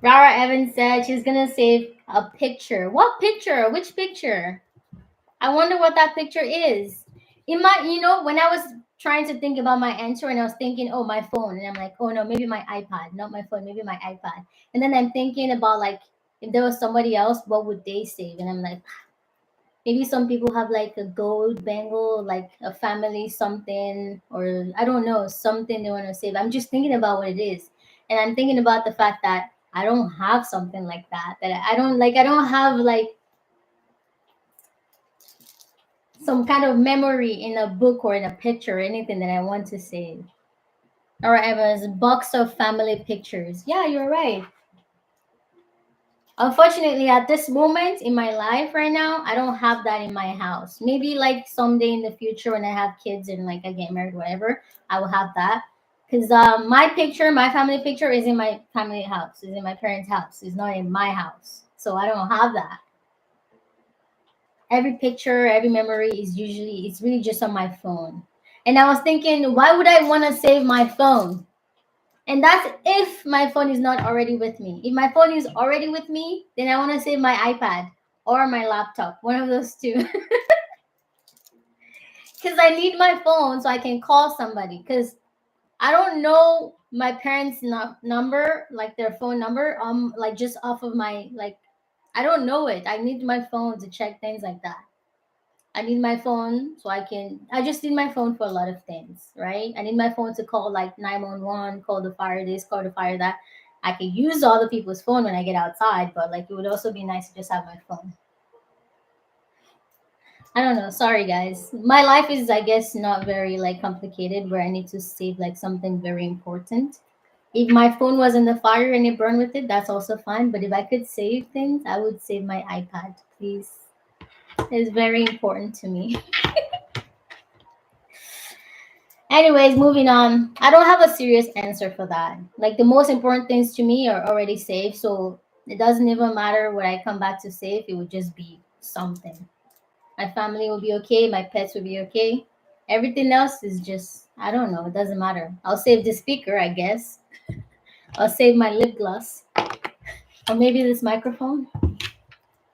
Rara Evans said she's going to save a picture. What picture? Which picture? I wonder what that picture is. In my, when I was trying to think about my answer and I was thinking, oh, my phone. And I'm like, oh, no, maybe my iPad, not my phone, maybe my iPad. And then I'm thinking about like, if there was somebody else, what would they save? And I'm like, maybe some people have like a gold bangle, like a family something, or I don't know, something they want to save. I'm just thinking about what it is. And I'm thinking about the fact that I don't have something like that. That I don't have like some kind of memory in a book or in a picture or anything that I want to save. All right, Evans, box of family pictures. Yeah, you're right. Unfortunately, at this moment in my life right now, I don't have that in my house. Maybe like someday in the future when I have kids and like I get married, whatever, I will have that. Because my family picture is in my family house, is in my parents' house, is not in my house. So I don't have that. Every picture, every memory it's really just on my phone. And I was thinking, why would I want to save my phone? And that's if my phone is not already with me. If my phone is already with me, then I want to save my iPad or my laptop, one of those two. Because I need my phone so I can call somebody. Because I don't know my parents' number, like their phone number, like just off of my like, I don't know it. I need my phone to check things like that. I need my phone so I just need my phone for a lot of things, right? I need my phone to call like 911, call the fire this, call the fire that. I could use other people's phone when I get outside, but like it would also be nice to just have my phone. I don't know. Sorry, guys. My life is, I guess, not very like complicated where I need to save like something very important. If my phone was in the fire and it burned with it, that's also fine. But if I could save things, I would save my iPad, please. It's very important to me. Anyways, moving on. I don't have a serious answer for that. Like the most important things to me are already saved, so it doesn't even matter what I come back to save. It would just be something. My family will be okay. My pets will be okay. Everything else is just I don't know. It doesn't matter. I'll save the speaker, I guess. I'll save my lip gloss, or maybe this microphone.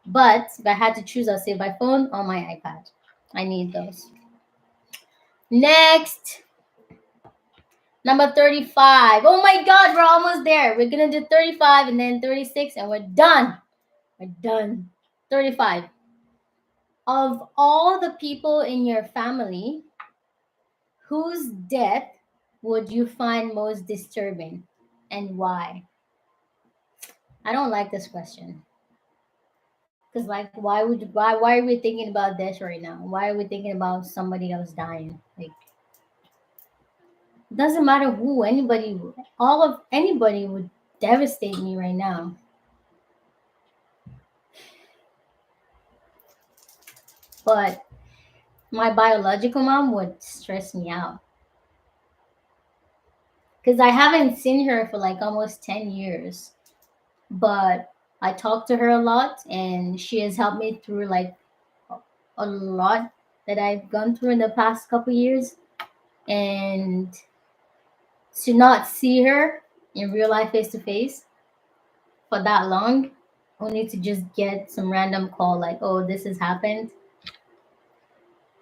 But if I had to choose, I'll say my phone or my iPad. I need those. Next, number 35. Oh my God, we're almost there. We're going to do 35 and then 36 and we're done. We're done. 35. Of all the people in your family, whose death would you find most disturbing and why? I don't like this question. Because like why are we thinking about this right now? Why are we thinking about somebody else dying? Like it doesn't matter who, anybody, all of anybody would devastate me right now. But my biological mom would stress me out because I haven't seen her for like almost 10 years. But I talk to her a lot and she has helped me through like a lot that I've gone through in the past couple years. And to not see her in real life face to face for that long, only to just get some random call like, oh, this has happened.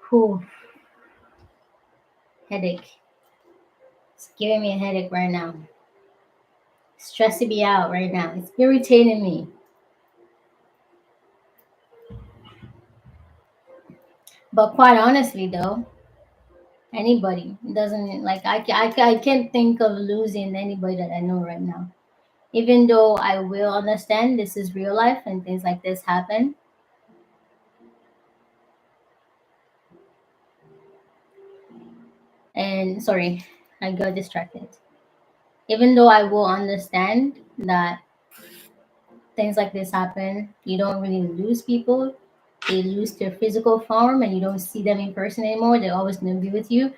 Whew, headache. It's giving me a headache right now. Stressing me out right now. It's irritating me. But quite honestly, though, anybody it doesn't like I can't think of losing anybody that I know right now. Even though I will understand this is real life and things like this happen. And sorry, I got distracted. Even though I will understand that things like this happen, you don't really lose people. They lose their physical form and you don't see them in person anymore. They're always going to be with you.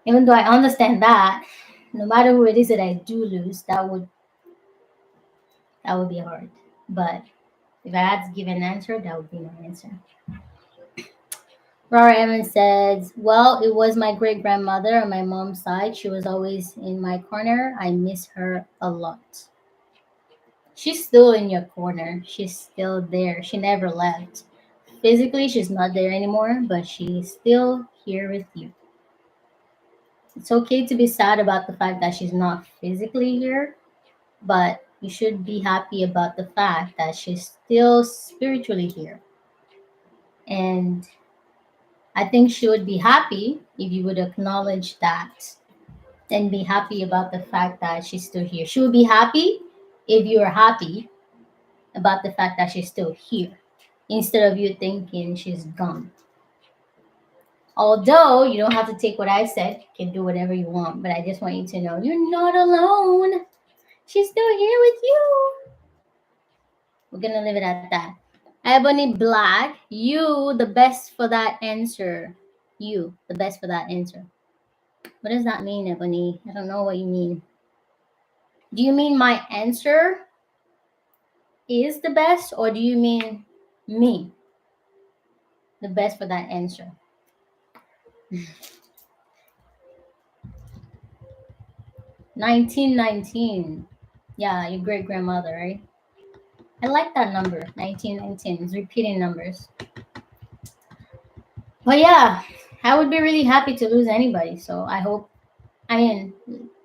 Even though I understand that, no matter who it is that I do lose, that would be hard. But if I had to give an answer, that would be my answer. Rara Evans says, well, it was my great grandmother on my mom's side. She was always in my corner. I miss her a lot. She's still in your corner. She's still there. She never left. Physically, she's not there anymore, but she's still here with you. It's okay to be sad about the fact that she's not physically here, but you should be happy about the fact that she's still spiritually here. And I think she would be happy if you would acknowledge that and be happy about the fact that she's still here. She would be happy if you're happy about the fact that she's still here instead of you thinking she's gone. Although you don't have to take what I said, you can do whatever you want, but I just want you to know you're not alone. She's still here with you. We're gonna leave it at that. Ebony Black, you the best for that answer. You the best for that answer. What does that mean, Ebony? I don't know what you mean. Do you mean my answer is the best, or do you mean me the best for that answer? 1919. Yeah, your great grandmother, right? I like that number, 1919. It's repeating numbers. But yeah, I would be really happy to lose anybody. So I hope, I mean,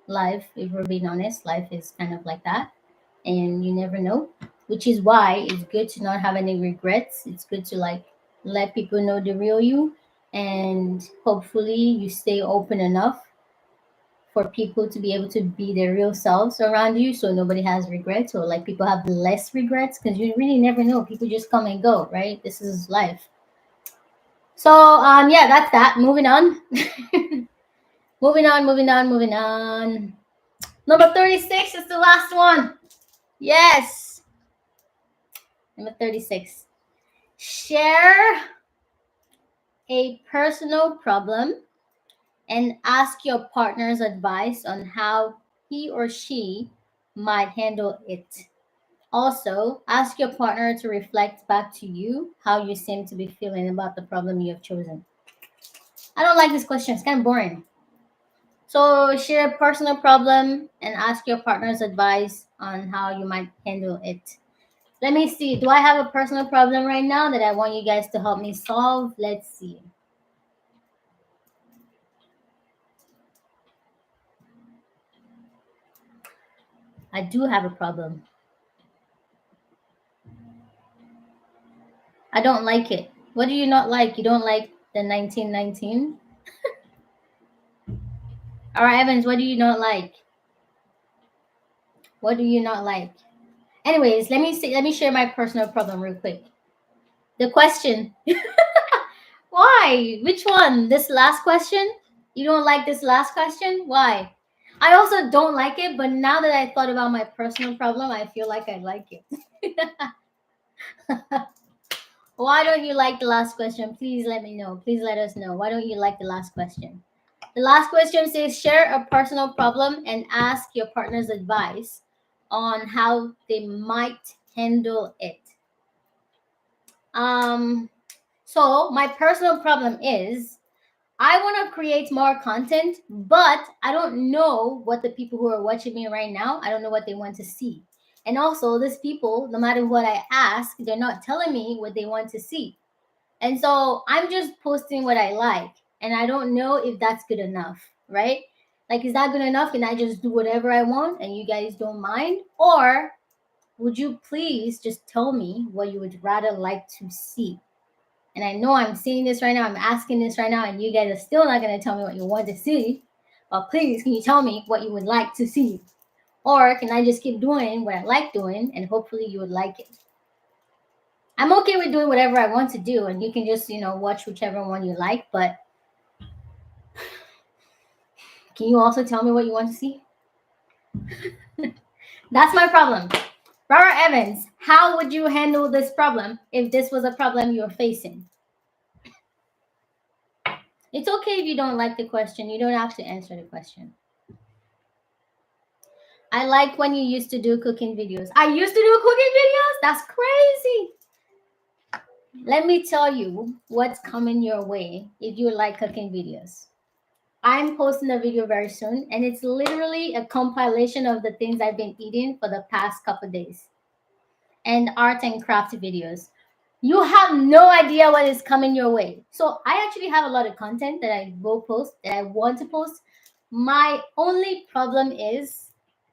life, if we're being honest, life is kind of like that. And you never know, which is why it's good to not have any regrets. It's good to like let people know the real you. And hopefully you stay open enough for people to be able to be their real selves around you so nobody has regrets or like people have less regrets because you really never know. People just come and go, right? This is life. So yeah, that's that. Moving on. moving on. Number 36 is the last one. Yes. Number 36. Share a personal problem and ask your partner's advice on how he or she might handle it. Also, ask your partner to reflect back to you how you seem to be feeling about the problem you have chosen. I don't like this question, it's kind of boring. So, share a personal problem and ask your partner's advice on how you might handle it. Let me see. Do I have a personal problem right now that I want you guys to help me solve? Let's see. I do have a problem. I don't like it. What do you not like? You don't like the 1919? All right, Evans, what do you not like? What do you not like? Anyways, let me see. Let me share my personal problem real quick. The question. Why? Which one? This last question? You don't like this last question? Why? I also don't like it, but now that I thought about my personal problem, I feel like I like it. Why don't you like the last question? Please let me know. Please let us know. Why don't you like the last question? The last question says share a personal problem and ask your partner's advice on how they might handle it. Um, so my personal problem is I want to create more content, but I don't know what the people who are watching me right now, I don't know what they want to see. And also, these people, no matter what I ask, they're not telling me what they want to see. And so I'm just posting what I like, and I don't know if that's good enough, right? Like, is that good enough? Can I just do whatever I want and you guys don't mind? Or would you please just tell me what you would rather like to see? And I know I'm seeing this right now, I'm asking this right now, and you guys are still not going to tell me what you want to see. But please, can you tell me what you would like to see? Or can I just keep doing what I like doing and hopefully you would like it? I'm okay with doing whatever I want to do, and you can just, watch whichever one you like. But can you also tell me what you want to see? That's my problem. Robert Evans, how would you handle this problem if this was a problem you're facing? It's okay if you don't like the question. You don't have to answer the question. I like when you used to do cooking videos. I used to do cooking videos? That's crazy. Let me tell you what's coming your way if you like cooking videos. I'm posting a video very soon, and it's literally a compilation of the things I've been eating for the past couple days and art and craft videos. You have no idea what is coming your way. So I actually have a lot of content that I will post, that I want to post. My only problem is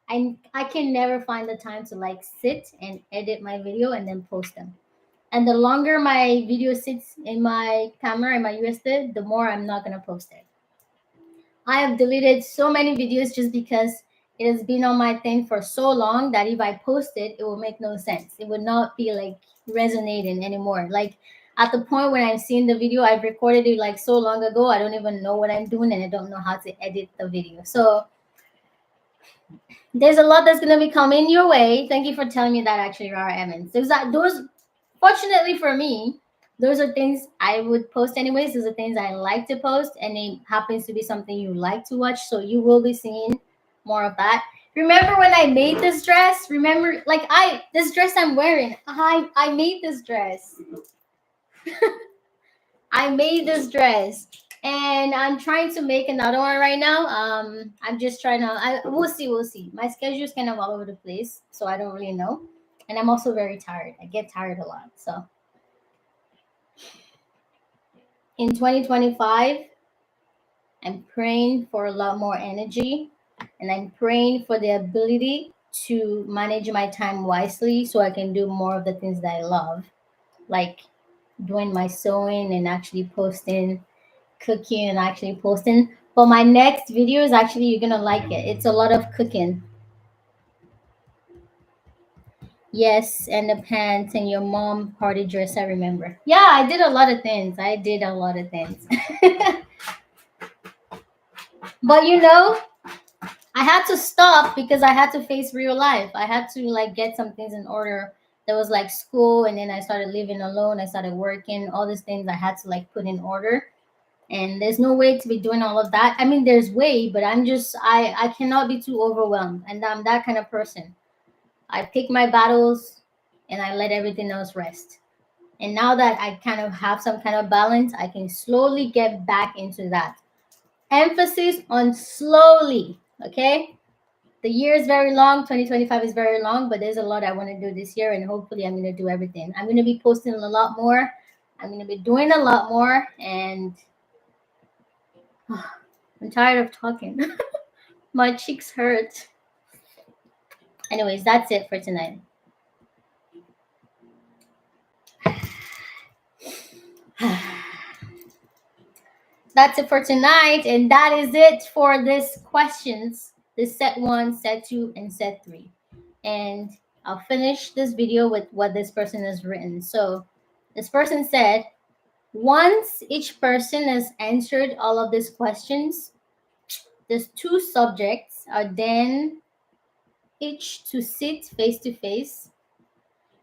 I can never find the time to like sit and edit my video and then post them. And the longer my video sits in my camera and my USB, the more I'm not gonna post it. I have deleted so many videos just because it has been on my thing for so long that if I post it, it will make no sense. It would not be like resonating anymore. Like at the point when I'm seeing the video, I've recorded it like so long ago, I don't even know what I'm doing and I don't know how to edit the video. So there's a lot that's gonna be coming your way. Thank you for telling me that actually, Rara Evans. Those fortunately for me, those are things I would post anyways. Those are things I like to post, and it happens to be something you like to watch. So you will be seeing more of that. Remember when I made this dress? Remember, like this dress I'm wearing. I made this dress. I made this dress, and I'm trying to make another one right now. I'm just trying to. We'll see. We'll see. My schedule is kind of all over the place, so I don't really know. And I'm also very tired. I get tired a lot. So in 2025, I'm praying for a lot more energy, and I'm praying for the ability to manage my time wisely so I can do more of the things that I love, like doing my sewing and actually posting, cooking and actually posting. But my next video is actually, you're gonna like it. It's a lot of cooking. Yes, and the pants and your mom party dress, I remember. Yeah, I did a lot of things. I did a lot of things. But I had to stop because I had to face real life. I had to like get some things in order. There was like school, and then I started living alone. I started working, all these things I had to like put in order. And there's no way to be doing all of that. I mean, there's way, but I cannot be too overwhelmed, and I'm that kind of person. I pick my battles and I let everything else rest. And now that I kind of have some kind of balance, I can slowly get back into that. Emphasis on slowly, okay? The year is very long. 2025 is very long, but there's a lot I want to do this year, and hopefully, I'm going to do everything. I'm going to be posting a lot more. I'm going to be doing a lot more, and I'm tired of talking. My cheeks hurt. Anyways, that's it for tonight. That's it for tonight, and that is it for this questions. This set one, set two, and set three. And I'll finish this video with what this person has written. So this person said, once each person has answered all of these questions, these two subjects are then each to sit face to face.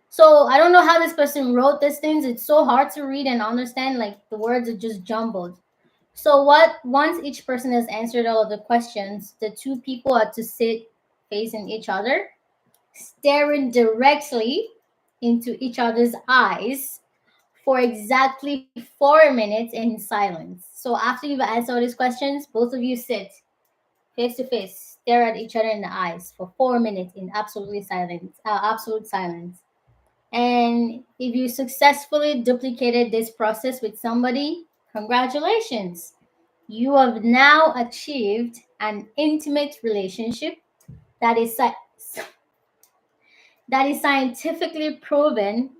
So I don't know how this person wrote these things. It's so hard to read and understand. Like the words are just jumbled. So what? Once each person has answered all of the questions, the two people are to sit facing each other, staring directly into each other's eyes for exactly 4 minutes in silence. So after you've answered all these questions, both of you sit face to face, stare at each other in the eyes for 4 minutes in absolute silence. And if you successfully duplicated this process with somebody, congratulations. You have now achieved an intimate relationship that is that is scientifically proven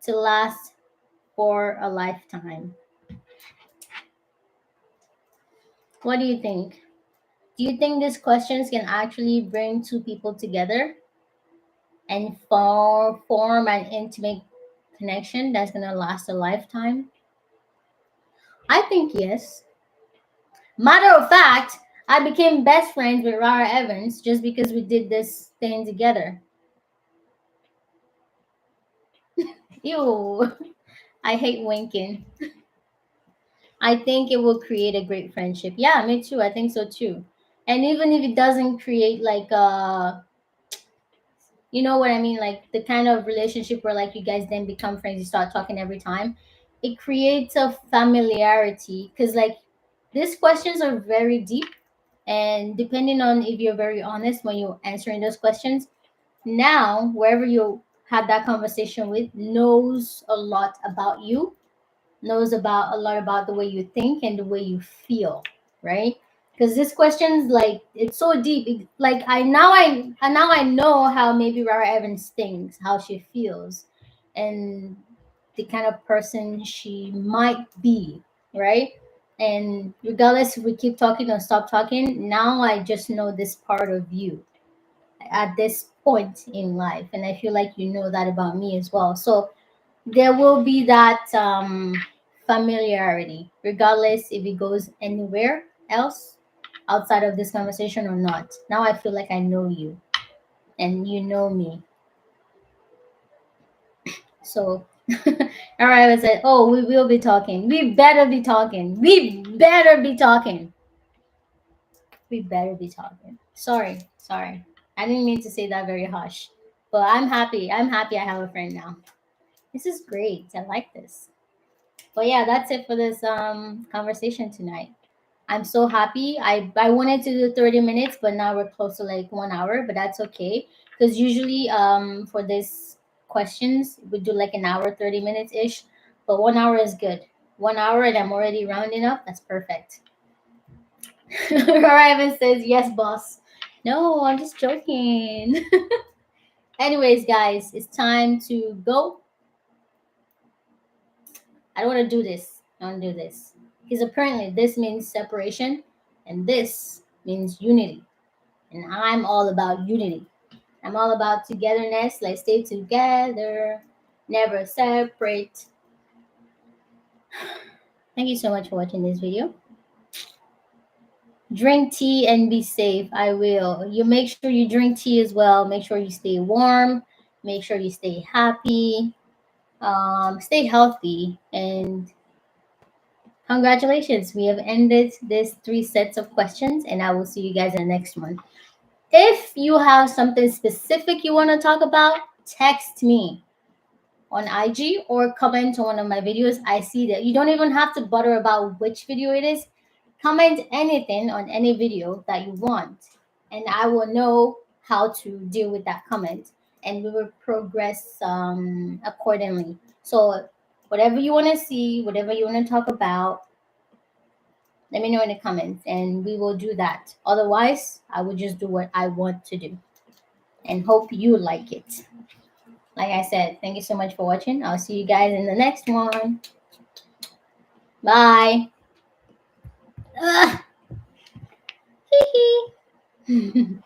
to last for a lifetime. What do you think? Do you think these questions can actually bring two people together and form an intimate connection that's going to last a lifetime? I think yes. Matter of fact, I became best friends with Rara Evans just because we did this thing together. Ew, I hate winking. I think it will create a great friendship. Yeah, me too. I think so too. And even if it doesn't create like you know what I mean, like the kind of relationship where like you guys then become friends, you start talking every time. It creates a familiarity because like these questions are very deep, and depending on if you're very honest when you're answering those questions, now wherever you had that conversation with knows a lot about you, knows about a lot about the way you think and the way you feel, right? Because this question's like it's so deep. Like now I know how maybe Rara Evans thinks, how she feels, and the kind of person she might be, right? And regardless if we keep talking or stop talking, now I just know this part of you at this point in life, and I feel like you know that about me as well. So there will be that familiarity, regardless if it goes anywhere else outside of this conversation or not. Now I feel like I know you and you know me. So, all right, I said, oh, we will be talking. We better be talking. We better be talking. We better be talking. Sorry. I didn't mean to say that very harsh. But I'm happy. I'm happy I have a friend now. This is great. I like this. But yeah, that's it for this conversation tonight. I'm so happy. I wanted to do 30 minutes, but now we're close to like 1 hour, but that's okay. Because usually for this questions we do like an hour, 30 minutes ish. But 1 hour is good. 1 hour and I'm already rounding up. That's perfect. Raven says, yes, boss. No, I'm just joking. Anyways, guys, it's time to go. I don't want to do this. I want to do this. Because apparently this means separation and this means unity. And I'm all about unity. I'm all about togetherness. Let's stay together, never separate. Thank you so much for watching this video. Drink tea and be safe. I will. You make sure you drink tea as well. Make sure you stay warm. Make sure you stay happy. Stay healthy. And congratulations. We have ended this 3 sets of questions, and I will see you guys in the next one. If you have something specific you want to talk about, text me on IG or comment on one of my videos. I see that. You don't even have to bother about which video it is. Comment anything on any video that you want, and I will know how to deal with that comment, and we will progress accordingly. So whatever you want to see, whatever you want to talk about, let me know in the comments and we will do that. Otherwise, I will just do what I want to do and hope you like it. Like I said, thank you so much for watching. I'll see you guys in the next one. Bye. Ugh. Hee hee.